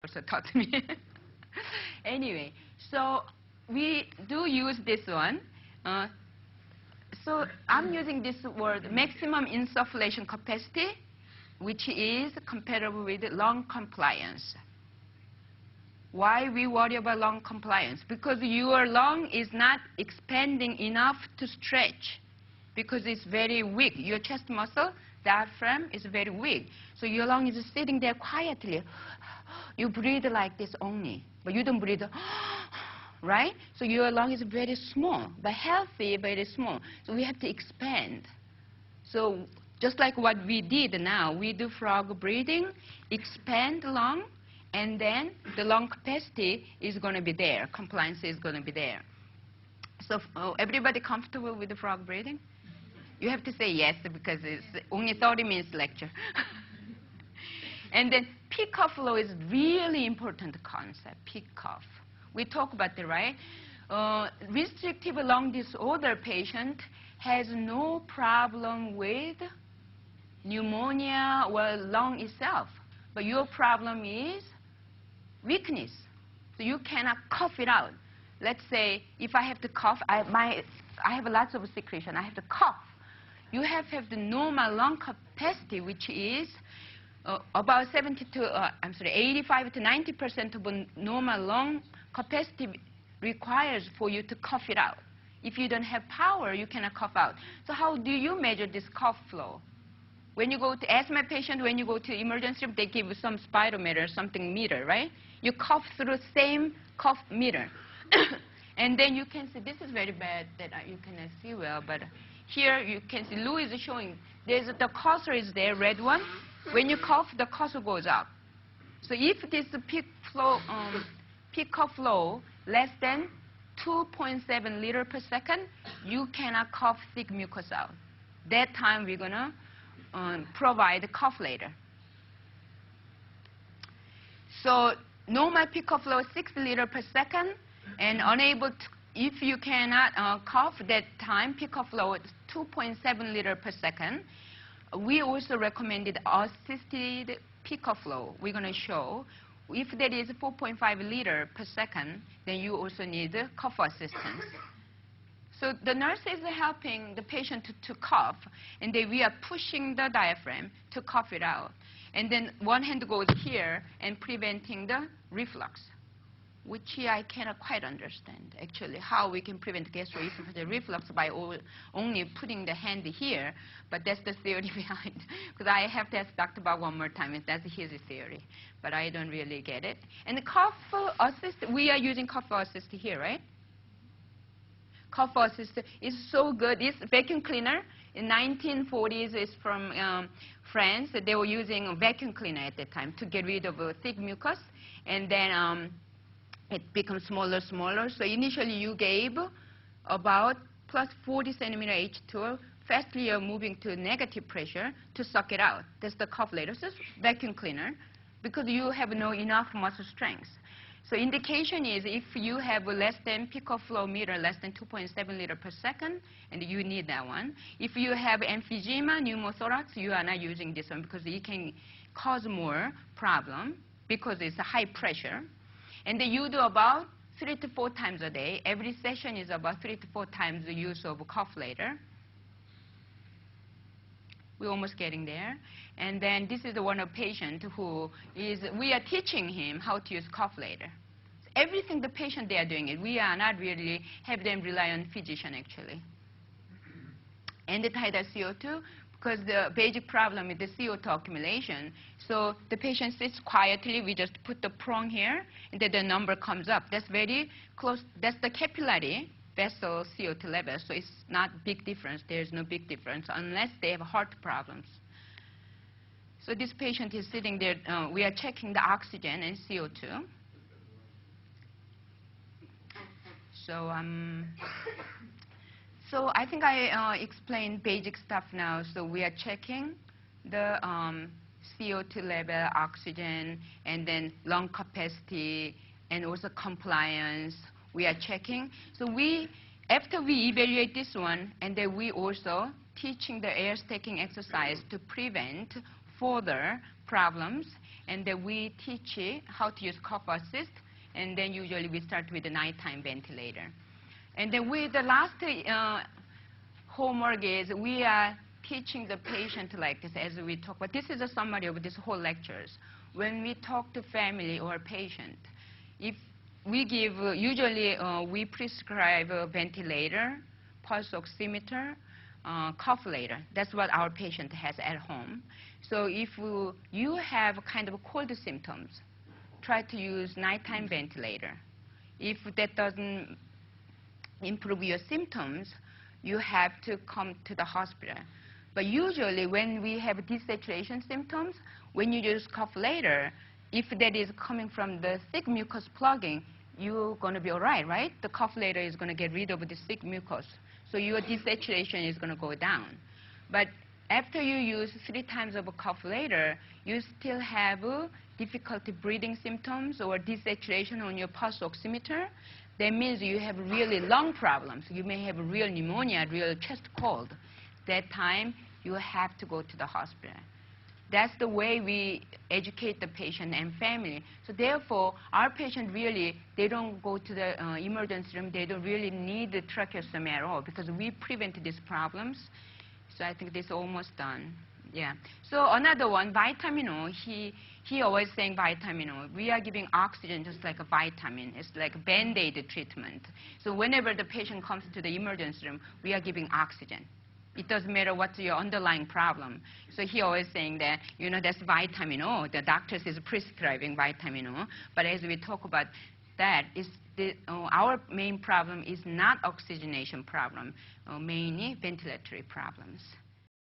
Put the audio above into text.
also taught me. Anyway, so we do use this one. So I'm using this word, maximum insufflation capacity, which is comparable with lung compliance. Why we worry about lung compliance? Because your lung is not expanding enough to stretch, because it's very weak. Your chest muscle, diaphragm, is very weak. So your lung is sitting there quietly. You breathe like this only, but you don't breathe, right? So your lung is very small, but healthy, very small. So we have to expand. So just like what we did now, we do frog breathing, expand the lung, and then the lung capacity is going to be there. Compliance is going to be there. So everybody comfortable with the frog breathing? You have to say yes, because it's only 30 minutes lecture. And then peak of flow is really important concept, peak of. We talk about it, right? Restrictive lung disorder patient has no problem with pneumonia or lung itself. But your problem is weakness. So you cannot cough it out. Let's say if I have to cough, I have lots of secretion. I have to cough. You have to have the normal lung capacity, which is about 85 to 90% of a normal lung capacity requires for you to cough it out. If you don't have power, you cannot cough out. So how do you measure this cough flow? When you go to asthma patient, when you go to emergency room, they give you some spirometer, something meter, right? You cough through the same cough meter. And then you can see, this is very bad that you cannot see well, but here you can see Lou is showing, the cursor is there, red one. When you cough, the cursor goes up. So if this peak of flow less than 2.7 liter per second, you cannot cough thick mucus out. That time we're going to provide the cough later. So normal peak of flow is 6 liter per second, and unable to, if you cannot cough that time, peak of flow is 2.7 liter per second. We also recommended assisted peak of flow. We're going to show if there is 4.5 liter per second, then you also need cough assistance. So the nurse is helping the patient to cough, and then we are pushing the diaphragm to cough it out. And then one hand goes here and preventing the reflux, which I cannot quite understand, actually, how we can prevent gastroesophageal reflux by only putting the hand here. But that's the theory behind. Because I have to ask Dr. Bob one more time, and that's his theory. But I don't really get it. And the cough assist, we are using cough assist here, right? Cough assist is so good. It's vacuum cleaner. In 1940s, it's from France. They were using a vacuum cleaner at that time to get rid of thick mucus. And then it becomes smaller, smaller. So initially you gave about plus 40 centimeter H2O. Fastly you're moving to negative pressure to suck it out. That's the cough later. So it's vacuum cleaner because you have no enough muscle strength. So indication is if you have less than peak of flow meter, less than 2.7 liter per second, and you need that one. If you have emphysema, pneumothorax, you are not using this one because it can cause more problem because it's a high pressure. And then you do about 3 to 4 times a day. Every session is about 3 to 4 times the use of cough later. We're almost getting there. And then this is the one of patient who is, we are teaching him how to use cough later. So everything the patient, they are doing it. We are not really have them rely on physician, actually. And the tidal CO2, because the basic problem is the CO2 accumulation. So the patient sits quietly. We just put the prong here, and then the number comes up. That's very close. That's the capillary vessel CO2 level. So it's not big difference. There's no big difference unless they have heart problems. So this patient is sitting there. We are checking the oxygen and CO2. So I think I explained basic stuff now. So we are checking the CO2 level, oxygen, and then lung capacity, and also compliance. We are checking. So after we evaluate this one, and then we also teaching the air stacking exercise to prevent further problems. And then we teach how to use cough assist, and then usually we start with the nighttime ventilator. And then with the last homework is we are teaching the patient like this as we talk. But this is a summary of this whole lectures. When we talk to family or patient, if we give, usually we prescribe a ventilator, pulse oximeter, cough-lator. That's what our patient has at home. So if you have kind of cold symptoms, try to use nighttime ventilator. If that doesn't improve your symptoms, you have to come to the hospital. But usually when we have desaturation symptoms, when you use cough-lator, if that is coming from the thick mucus plugging, you're going to be all right, right? The cough-lator is going to get rid of the thick mucus. So your desaturation is going to go down. But after you use 3 times of a cough-lator, you still have difficulty breathing symptoms or desaturation on your pulse oximeter. That means you have really lung problems. You may have real pneumonia, real chest cold. That time, you have to go to the hospital. That's the way we educate the patient and family. So therefore, our patient really, they don't go to the emergency room. They don't really need the tracheostomy at all because we prevent these problems. So I think this is almost done. Yeah. So another one, vitamin O. He always saying vitamin O. We are giving oxygen just like a vitamin. It's like a Band-Aid treatment. So whenever the patient comes to the emergency room, we are giving oxygen. It doesn't matter what's your underlying problem. So he always saying that, you know, that's vitamin O. The doctors is prescribing vitamin O. But as we talk about that, our main problem is not oxygenation problem, mainly ventilatory problems.